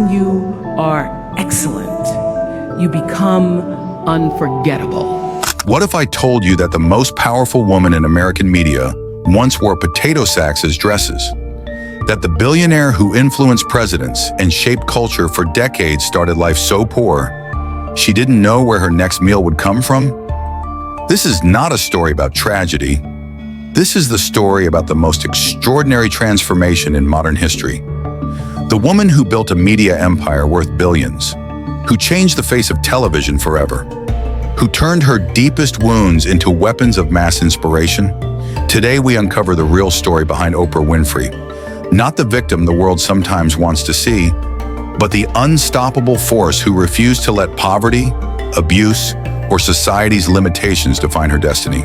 when you are excellent, you become unforgettable. What if I told you that the most powerful woman in American media once wore potato sacks as dresses? That the billionaire who influenced presidents and shaped culture for decades started life so poor, she didn't know where her next meal would come from? This is not a story about tragedy. This is the story about the most extraordinary transformation in modern history. The woman who built a media empire worth billions, who changed the face of television forever, who turned her deepest wounds into weapons of mass inspiration. Today we uncover the real story behind Oprah Winfrey. Not the victim the world sometimes wants to see, but the unstoppable force who refused to let poverty, abuse, or society's limitations define her destiny.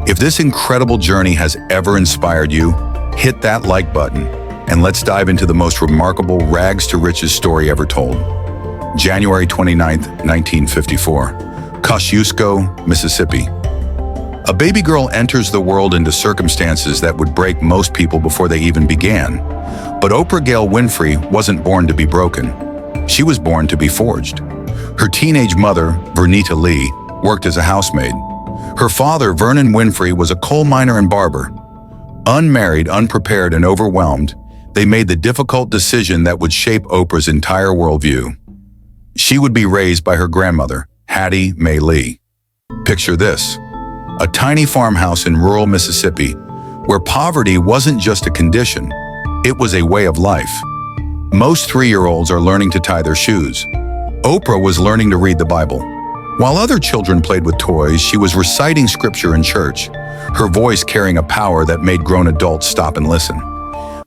If this incredible journey has ever inspired you, hit that like button, and let's dive into the most remarkable rags to riches story ever told. January 29th, 1954, Kosciuszko, Mississippi. A baby girl enters the world into circumstances that would break most people before they even began. But Oprah Gail Winfrey wasn't born to be broken. She was born to be forged. Her teenage mother, Vernita Lee, worked as a housemaid. Her father, Vernon Winfrey, was a coal miner and barber. Unmarried, unprepared, and overwhelmed, they made the difficult decision that would shape Oprah's entire worldview. She would be raised by her grandmother, Hattie Mae Lee. Picture this: a tiny farmhouse in rural Mississippi, where poverty wasn't just a condition, it was a way of life. Most 3-year-olds are learning to tie their shoes. Oprah was learning to read the Bible. While other children played with toys, she was reciting scripture in church, her voice carrying a power that made grown adults stop and listen.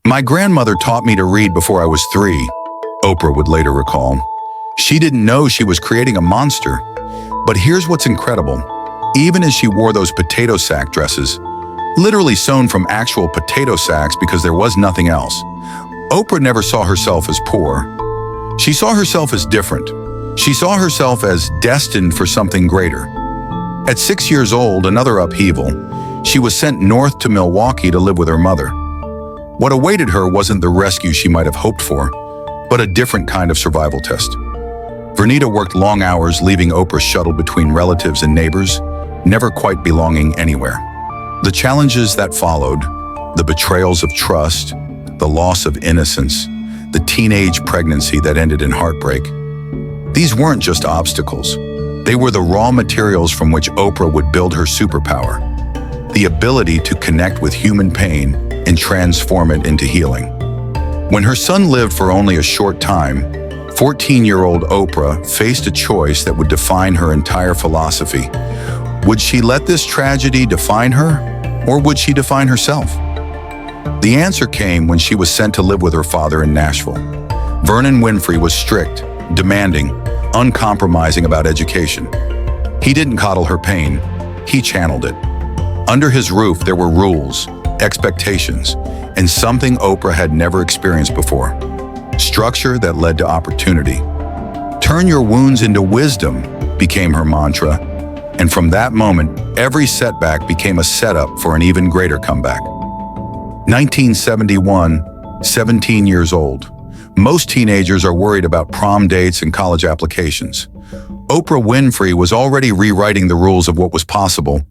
"My grandmother taught me to read before I was 3, Oprah would later recall. She didn't know she was creating a monster. But here's what's incredible. Even as she wore those potato sack dresses, literally sewn from actual potato sacks because there was nothing else, Oprah never saw herself as poor. She saw herself as different. She saw herself as destined for something greater. At 6 years old, another upheaval, she was sent north to Milwaukee to live with her mother. What awaited her wasn't the rescue she might have hoped for, but a different kind of survival test. Vernita worked long hours, leaving Oprah shuttled between relatives and neighbors, never quite belonging anywhere. The challenges that followed, the betrayals of trust, the loss of innocence, the teenage pregnancy that ended in heartbreak, these weren't just obstacles. They were the raw materials from which Oprah would build her superpower, the ability to connect with human pain and transform it into healing. When her son lived for only a short time, 14-year-old Oprah faced a choice that would define her entire philosophy. Would she let this tragedy define her, or would she define herself? The answer came when she was sent to live with her father in Nashville. Vernon Winfrey was strict, demanding, uncompromising about education. He didn't coddle her pain, he channeled it. Under his roof, there were rules, expectations, and something Oprah had never experienced before: structure that led to opportunity. Turn your wounds into wisdom became her mantra, and from that moment, every setback became a setup for an even greater comeback. 1971, 17 years old. Most teenagers are worried about prom dates and college applications. Oprah Winfrey was already rewriting the rules of what was possible.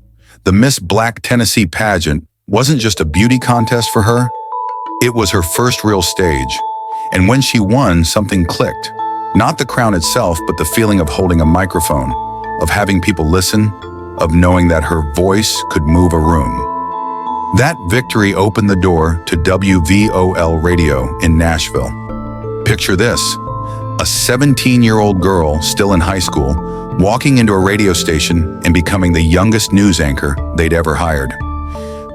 The Miss Black Tennessee pageant wasn't just a beauty contest for her, it was her first real stage. And when she won, something clicked. Not the crown itself, but the feeling of holding a microphone, of having people listen, of knowing that her voice could move a room. That victory opened the door to WVOL radio in Nashville. Picture this: a 17-year-old girl still in high school, walking into a radio station and becoming the youngest news anchor they'd ever hired.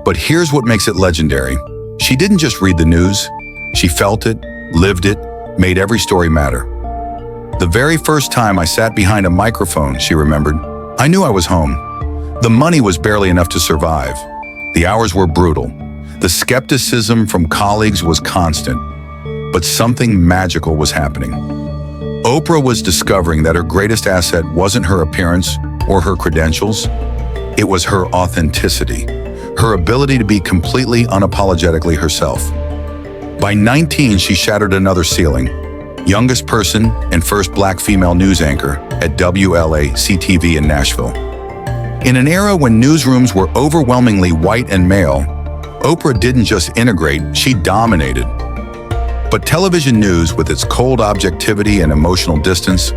But here's what makes it legendary. She didn't just read the news, she felt it, lived it, made every story matter. The very first time I sat behind a microphone, she remembered, I knew I was home. The money was barely enough to survive. The hours were brutal. The skepticism from colleagues was constant. But something magical was happening. Oprah was discovering that her greatest asset wasn't her appearance or her credentials. It was her authenticity, her ability to be completely unapologetically herself. By 19, she shattered another ceiling. youngest person and first black female news anchor at WLAC-TV in Nashville. In an era when newsrooms were overwhelmingly white and male, Oprah didn't just integrate, she dominated. But television news, with its cold objectivity and emotional distance,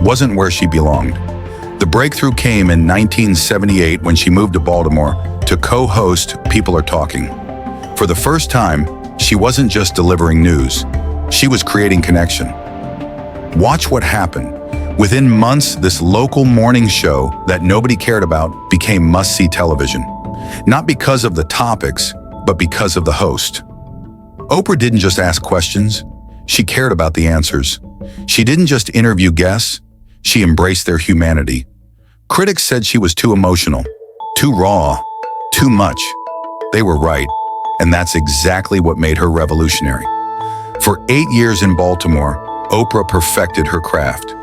wasn't where she belonged. The breakthrough came in 1978 when she moved to Baltimore to co-host People Are Talking. For the first time, she wasn't just delivering news, she was creating connection. Watch what happened. Within months, this local morning show that nobody cared about became must-see television. Not because of the topics, but because of the host. Oprah didn't just ask questions, she cared about the answers. She didn't just interview guests, she embraced their humanity. Critics said she was too emotional, too raw, too much. They were right, and that's exactly what made her revolutionary. For 8 years in Baltimore, Oprah perfected her craft.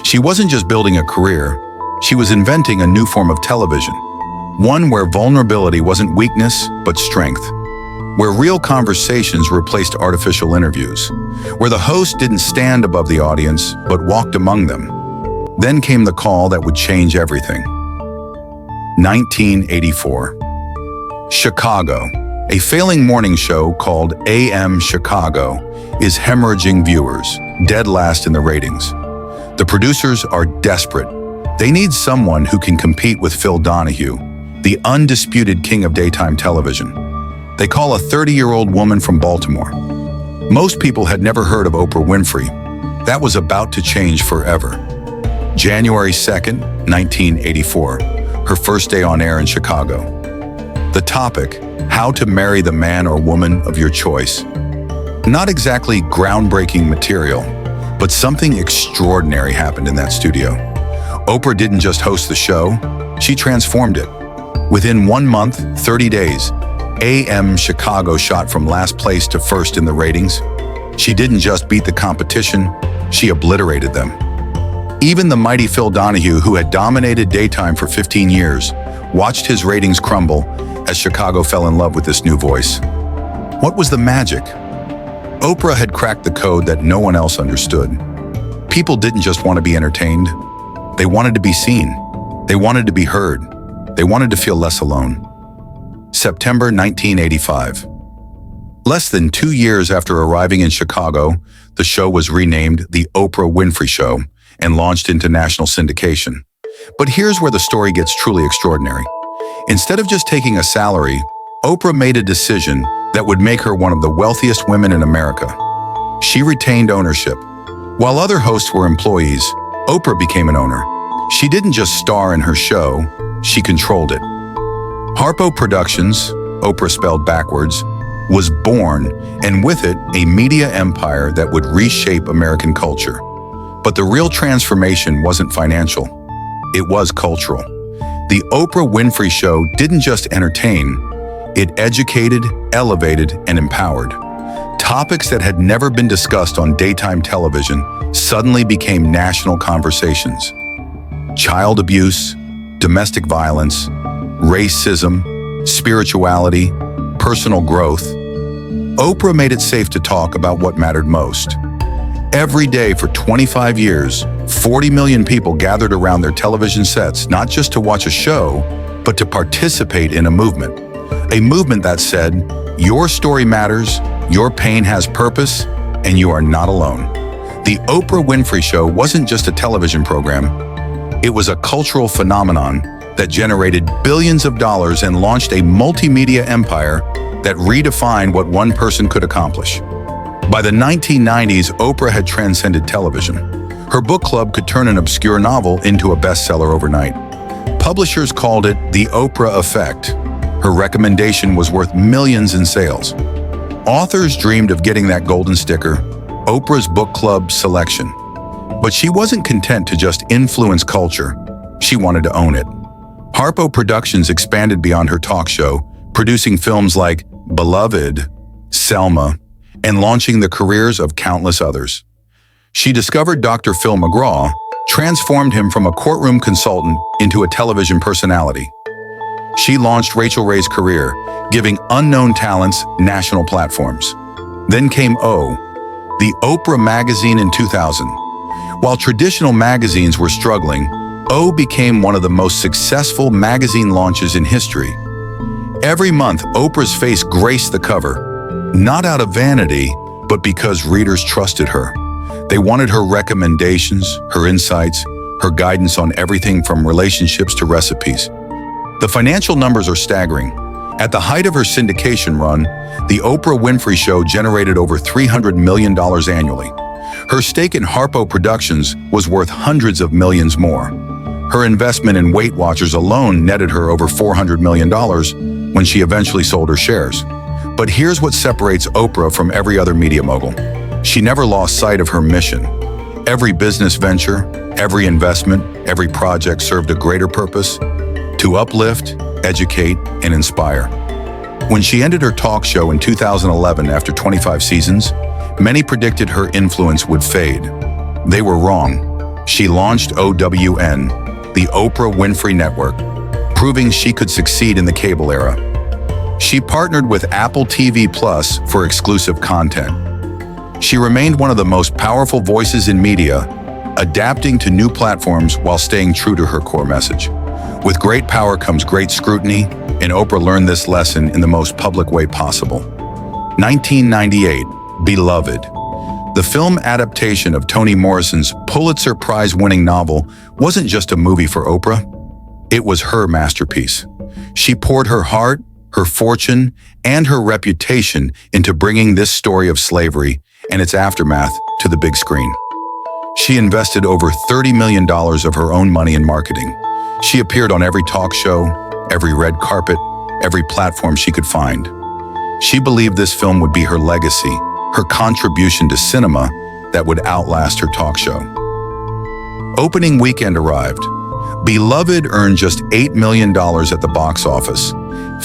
She wasn't just building a career, she was inventing a new form of television. One where vulnerability wasn't weakness, but strength. Where real conversations replaced artificial interviews. Where the host didn't stand above the audience, but walked among them. Then came the call that would change everything. 1984. Chicago. A failing morning show called AM Chicago is hemorrhaging viewers, dead last in the ratings. The producers are desperate. They need someone who can compete with Phil Donahue, the undisputed king of daytime television. They call a 30-year-old woman from Baltimore. Most people had never heard of Oprah Winfrey. That was about to change forever. January 2nd, 1984, her first day on air in Chicago. The topic, how to marry the man or woman of your choice. Not exactly groundbreaking material, but something extraordinary happened in that studio. Oprah didn't just host the show, she transformed it. Within 1 month, 30 days, AM Chicago shot from last place to first in the ratings. She didn't just beat the competition, she obliterated them. Even the mighty Phil Donahue, who had dominated daytime for 15 years, watched his ratings crumble as Chicago fell in love with this new voice. What was the magic? Oprah had cracked the code that no one else understood. People didn't just want to be entertained. They wanted to be seen. They wanted to be heard. They wanted to feel less alone. September 1985. Less than 2 years after arriving in Chicago, the show was renamed The Oprah Winfrey Show and launched into national syndication. But here's where the story gets truly extraordinary. Instead of just taking a salary, Oprah made a decision that would make her one of the wealthiest women in America. She retained ownership. While other hosts were employees, Oprah became an owner. She didn't just star in her show, she controlled it. Harpo Productions, Oprah spelled backwards, was born, and with it, a media empire that would reshape American culture. But the real transformation wasn't financial, it was cultural. The Oprah Winfrey Show didn't just entertain, it educated, elevated, and empowered. Topics that had never been discussed on daytime television suddenly became national conversations. Child abuse, domestic violence, racism, spirituality, personal growth. Oprah made it safe to talk about what mattered most. Every day for 25 years, 40 million people gathered around their television sets, not just to watch a show, but to participate in a movement. A movement that said, your story matters, your pain has purpose, and you are not alone. The Oprah Winfrey Show wasn't just a television program, it was a cultural phenomenon that generated billions of dollars and launched a multimedia empire that redefined what one person could accomplish. By the 1990s, Oprah had transcended television. Her book club could turn an obscure novel into a bestseller overnight. Publishers called it the Oprah Effect. Her recommendation was worth millions in sales. Authors dreamed of getting that golden sticker, Oprah's Book Club selection. But she wasn't content to just influence culture. She wanted to own it. Harpo Productions expanded beyond her talk show, producing films like Beloved, Selma, and launching the careers of countless others. She discovered Dr. Phil McGraw, transformed him from a courtroom consultant into a television personality. She launched Rachel Ray's career, giving unknown talents national platforms. Then came O, The Oprah magazine in 2000. While traditional magazines were struggling, O became one of the most successful magazine launches in history. Every month, Oprah's face graced the cover, not out of vanity, but because readers trusted her. They wanted her recommendations, her insights, her guidance on everything from relationships to recipes. The financial numbers are staggering. At the height of her syndication run, The Oprah Winfrey Show generated over $300 million annually. Her stake in Harpo Productions was worth hundreds of millions more. Her investment in Weight Watchers alone netted her over $400 million when she eventually sold her shares. But here's what separates Oprah from every other media mogul. She never lost sight of her mission. Every business venture, every investment, every project served a greater purpose: to uplift, educate, and inspire. When she ended her talk show in 2011 after 25 seasons, many predicted her influence would fade. They were wrong. She launched OWN, the Oprah Winfrey Network, proving she could succeed in the cable era. She partnered with Apple TV Plus for exclusive content. She remained one of the most powerful voices in media, adapting to new platforms while staying true to her core message. With great power comes great scrutiny, and Oprah learned this lesson in the most public way possible. 1998, Beloved. The film adaptation of Toni Morrison's Pulitzer Prize-winning novel wasn't just a movie for Oprah. It was her masterpiece. She poured her heart, her fortune, and her reputation into bringing this story of slavery and its aftermath to the big screen. She invested over $30 million of her own money in marketing. She appeared on every talk show, every red carpet, every platform she could find. She believed this film would be her legacy, her contribution to cinema that would outlast her talk show. Opening weekend arrived. Beloved earned just $8 million at the box office,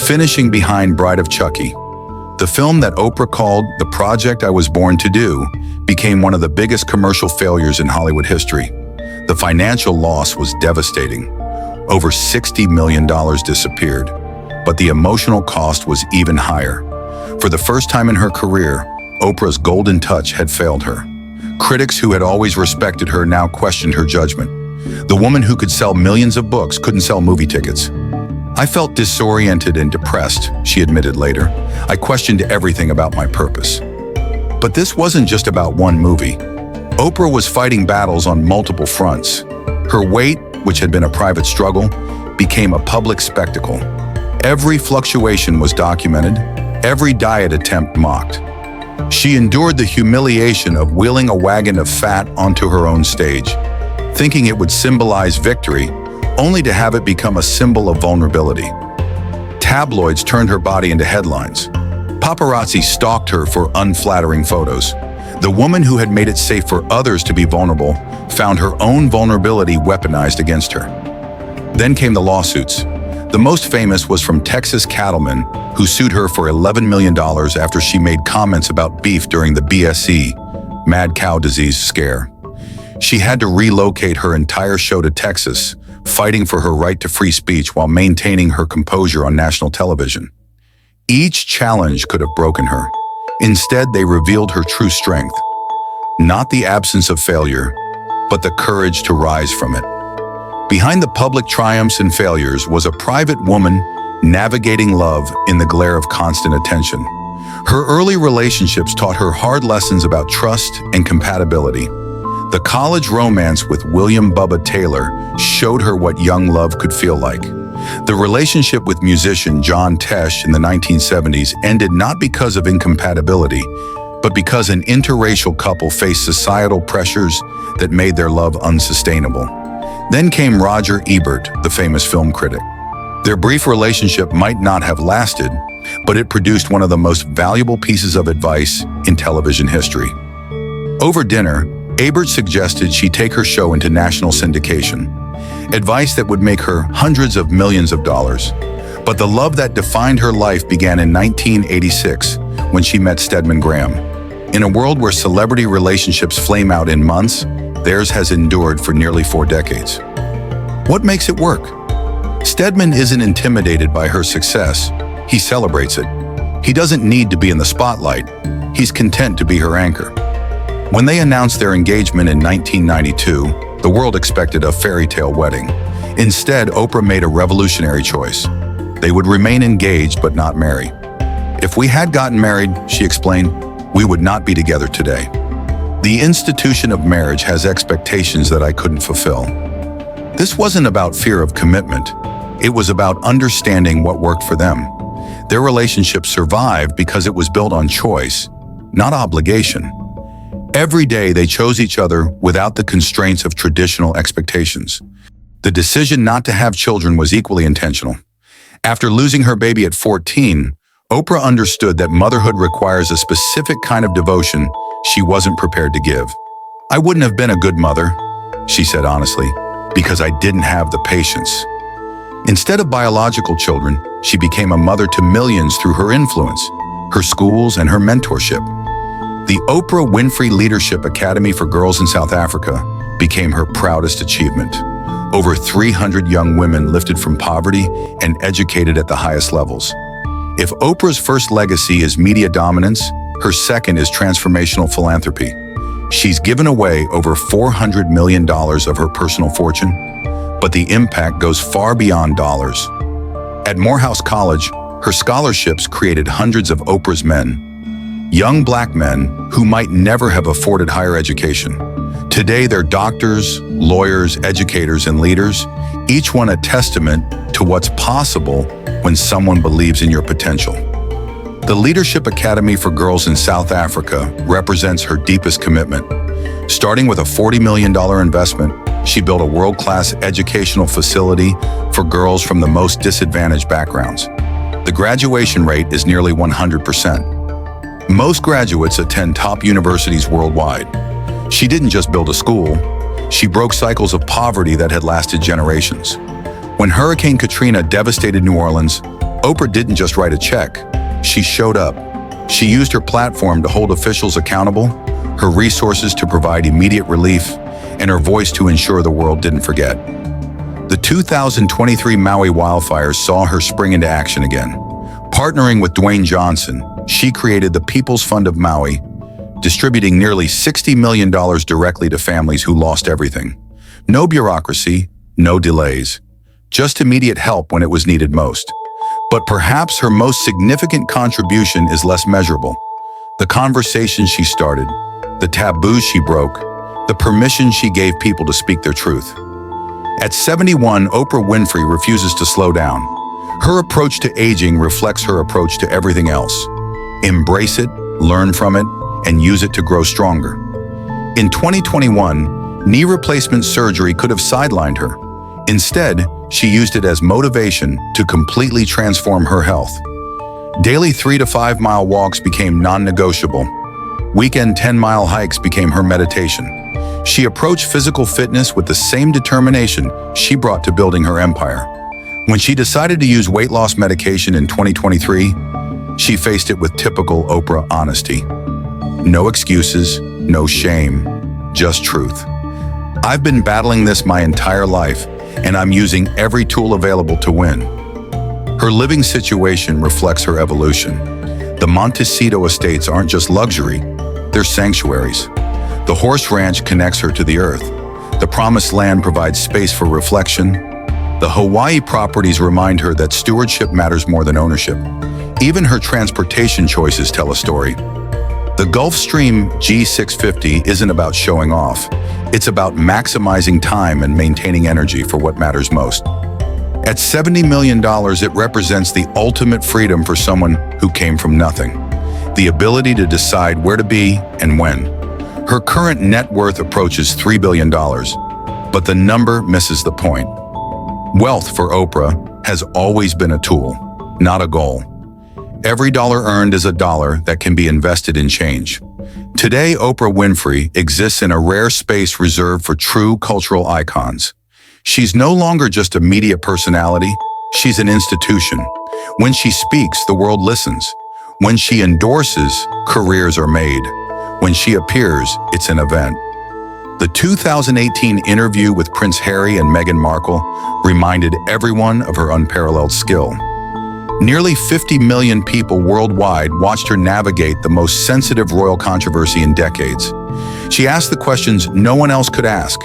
finishing behind Bride of Chucky. The film that Oprah called The Project I Was Born to Do became one of the biggest commercial failures in Hollywood history. The financial loss was devastating. Over $60 million disappeared, but the emotional cost was even higher. For the first time in her career, Oprah's golden touch had failed her. Critics who had always respected her now questioned her judgment. The woman who could sell millions of books couldn't sell movie tickets. "I felt disoriented and depressed," she admitted later. "I questioned everything about my purpose." But this wasn't just about one movie. Oprah was fighting battles on multiple fronts. Her weight, which had been a private struggle, became a public spectacle. Every fluctuation was documented, every diet attempt mocked. She endured the humiliation of wheeling a wagon of fat onto her own stage, thinking it would symbolize victory, only to have it become a symbol of vulnerability. Tabloids turned her body into headlines. Paparazzi stalked her for unflattering photos. The woman who had made it safe for others to be vulnerable found her own vulnerability weaponized against her. Then came the lawsuits. The most famous was from Texas cattlemen who sued her for $11 million after she made comments about beef during the BSE, mad cow disease scare. She had to relocate her entire show to Texas, fighting for her right to free speech while maintaining her composure on national television. Each challenge could have broken her. Instead, they revealed her true strength. Not the absence of failure, but the courage to rise from it. Behind the public triumphs and failures was a private woman navigating love in the glare of constant attention. Her early relationships taught her hard lessons about trust and compatibility. The college romance with William Bubba Taylor showed her what young love could feel like. The relationship with musician John Tesh in the 1970s ended not because of incompatibility, but because an interracial couple faced societal pressures that made their love unsustainable. Then came Roger Ebert, the famous film critic. Their brief relationship might not have lasted, but it produced one of the most valuable pieces of advice in television history. Over dinner, Ebert suggested she take her show into national syndication, advice that would make her hundreds of millions of dollars. But the love that defined her life began in 1986 when she met Stedman Graham. In a world where celebrity relationships flame out in months, theirs has endured for nearly 4 decades. What makes it work? Stedman isn't intimidated by her success. He celebrates it. He doesn't need to be in the spotlight. He's content to be her anchor. When they announced their engagement in 1992, the world expected a fairy tale wedding. Instead, Oprah made a revolutionary choice. They would remain engaged but not marry. If we had gotten married, she explained, we would not be together today. The institution of marriage has expectations that I couldn't fulfill. This wasn't about fear of commitment. It was about understanding what worked for them. Their relationship survived because it was built on choice, not obligation. Every day they chose each other without the constraints of traditional expectations. The decision not to have children was equally intentional. After losing her baby at 14, Oprah understood that motherhood requires a specific kind of devotion she wasn't prepared to give. I wouldn't have been a good mother, she said honestly, because I didn't have the patience. Instead of biological children, she became a mother to millions through her influence, her schools, and her mentorship. The Oprah Winfrey Leadership Academy for Girls in South Africa became her proudest achievement. Over 300 young women lifted from poverty and educated at the highest levels. If Oprah's first legacy is media dominance, her second is transformational philanthropy. She's given away over $400 million of her personal fortune, but the impact goes far beyond dollars. At Morehouse College, her scholarships created hundreds of Oprah's men, young Black men who might never have afforded higher education. Today, they're doctors, lawyers, educators, and leaders, each one a testament to what's possible when someone believes in your potential. The Leadership Academy for Girls in South Africa represents her deepest commitment. Starting with a $40 million investment, she built a world-class educational facility for girls from the most disadvantaged backgrounds. The graduation rate is nearly 100%. Most graduates attend top universities worldwide. She didn't just build a school, she broke cycles of poverty that had lasted generations. When Hurricane Katrina devastated New Orleans, Oprah didn't just write a check, she showed up. She used her platform to hold officials accountable, her resources to provide immediate relief, and her voice to ensure the world didn't forget. The 2023 Maui wildfires saw her spring into action again. Partnering with Dwayne Johnson, she created the People's Fund of Maui, distributing nearly $60 million directly to families who lost everything. No bureaucracy, no delays, just immediate help when it was needed most. But perhaps her most significant contribution is less measurable. The conversations she started, the taboos she broke, the permission she gave people to speak their truth. At 71, Oprah Winfrey refuses to slow down. Her approach to aging reflects her approach to everything else. Embrace it, learn from it, and use it to grow stronger. In 2021, knee replacement surgery could have sidelined her. Instead, she used it as motivation to completely transform her health. Daily 3 to 5 mile walks became non-negotiable. Weekend 10-mile hikes became her meditation. She approached physical fitness with the same determination she brought to building her empire. When she decided to use weight loss medication in 2023, she faced it with typical Oprah honesty. No excuses, no shame, just truth. I've been battling this my entire life, and I'm using every tool available to win. Her living situation reflects her evolution. The Montecito estates aren't just luxury, they're sanctuaries. The horse ranch connects her to the earth. The promised land provides space for reflection. The Hawaii properties remind her that stewardship matters more than ownership. Even her transportation choices tell a story. The Gulfstream G650 isn't about showing off. It's about maximizing time and maintaining energy for what matters most. At $70 million, it represents the ultimate freedom for someone who came from nothing. The ability to decide where to be and when. Her current net worth approaches $3 billion, but the number misses the point. Wealth for Oprah has always been a tool, not a goal. Every dollar earned is a dollar that can be invested in change. Today, Oprah Winfrey exists in a rare space reserved for true cultural icons. She's no longer just a media personality, she's an institution. When she speaks, the world listens. When she endorses, careers are made. When she appears, it's an event. The 2018 interview with Prince Harry and Meghan Markle reminded everyone of her unparalleled skill. Nearly 50 million people worldwide watched her navigate the most sensitive royal controversy in decades. She asked the questions no one else could ask,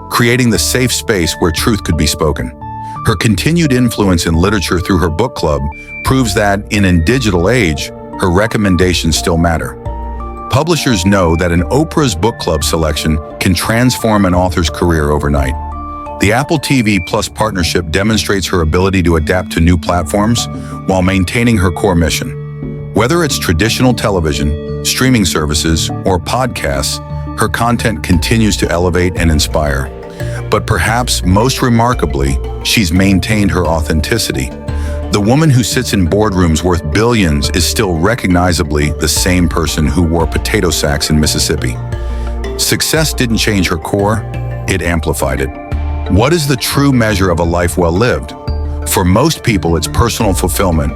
creating the safe space where truth could be spoken. Her continued influence in literature through her book club proves that, in a digital age, her recommendations still matter. Publishers know that an Oprah's book club selection can transform an author's career overnight. The Apple TV Plus partnership demonstrates her ability to adapt to new platforms while maintaining her core mission. Whether it's traditional television, streaming services, or podcasts, her content continues to elevate and inspire. But perhaps most remarkably, she's maintained her authenticity. The woman who sits in boardrooms worth billions is still recognizably the same person who wore potato sacks in Mississippi. Success didn't change her core, it amplified it. What is the true measure of a life well lived? For most people, it's personal fulfillment,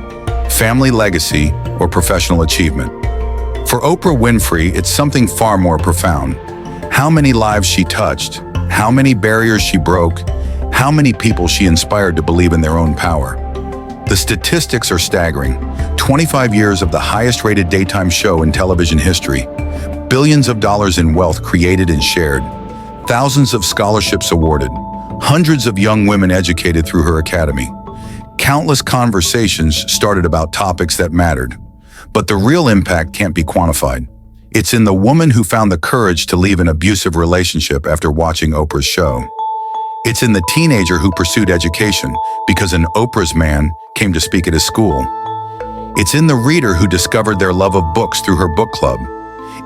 family legacy, or professional achievement. For Oprah Winfrey, it's something far more profound. How many lives she touched, how many barriers she broke, how many people she inspired to believe in their own power. The statistics are staggering. 25 years of the highest-rated daytime show in television history, billions of dollars in wealth created and shared, thousands of scholarships awarded, hundreds of young women educated through her academy. Countless conversations started about topics that mattered. But the real impact can't be quantified. It's in the woman who found the courage to leave an abusive relationship after watching Oprah's show. It's in the teenager who pursued education because an Oprah's man came to speak at his school. It's in the reader who discovered their love of books through her book club.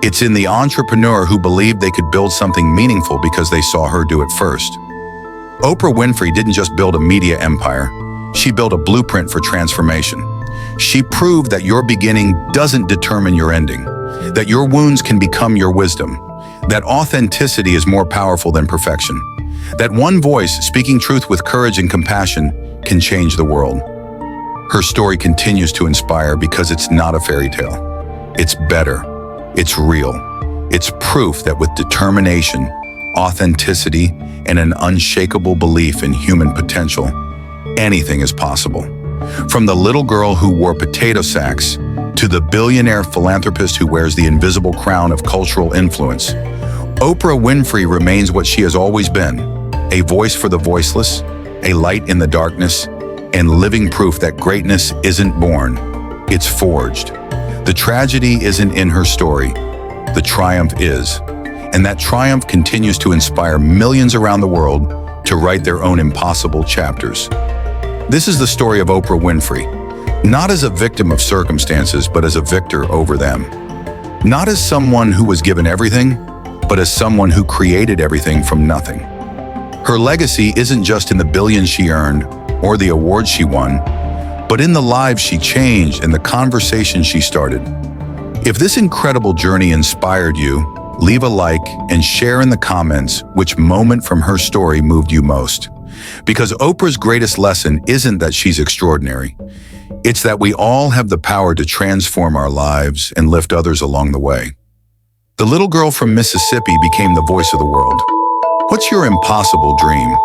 It's in the entrepreneur who believed they could build something meaningful because they saw her do it first. Oprah Winfrey didn't just build a media empire, she built a blueprint for transformation. She proved that your beginning doesn't determine your ending, that your wounds can become your wisdom, that authenticity is more powerful than perfection, that one voice speaking truth with courage and compassion can change the world. Her story continues to inspire because it's not a fairy tale. It's better. It's real. It's proof that with determination, authenticity, and an unshakable belief in human potential, anything is possible. From the little girl who wore potato sacks to the billionaire philanthropist who wears the invisible crown of cultural influence, Oprah Winfrey remains what she has always been, a voice for the voiceless, a light in the darkness, and living proof that greatness isn't born, it's forged. The tragedy isn't in her story, the triumph is. And that triumph continues to inspire millions around the world to write their own impossible chapters. This is the story of Oprah Winfrey, not as a victim of circumstances, but as a victor over them. Not as someone who was given everything, but as someone who created everything from nothing. Her legacy isn't just in the billions she earned or the awards she won, but in the lives she changed and the conversations she started. If this incredible journey inspired you, leave a like and share in the comments which moment from her story moved you most. Because Oprah's greatest lesson isn't that she's extraordinary. It's that we all have the power to transform our lives and lift others along the way. The little girl from Mississippi became the voice of the world. What's your impossible dream?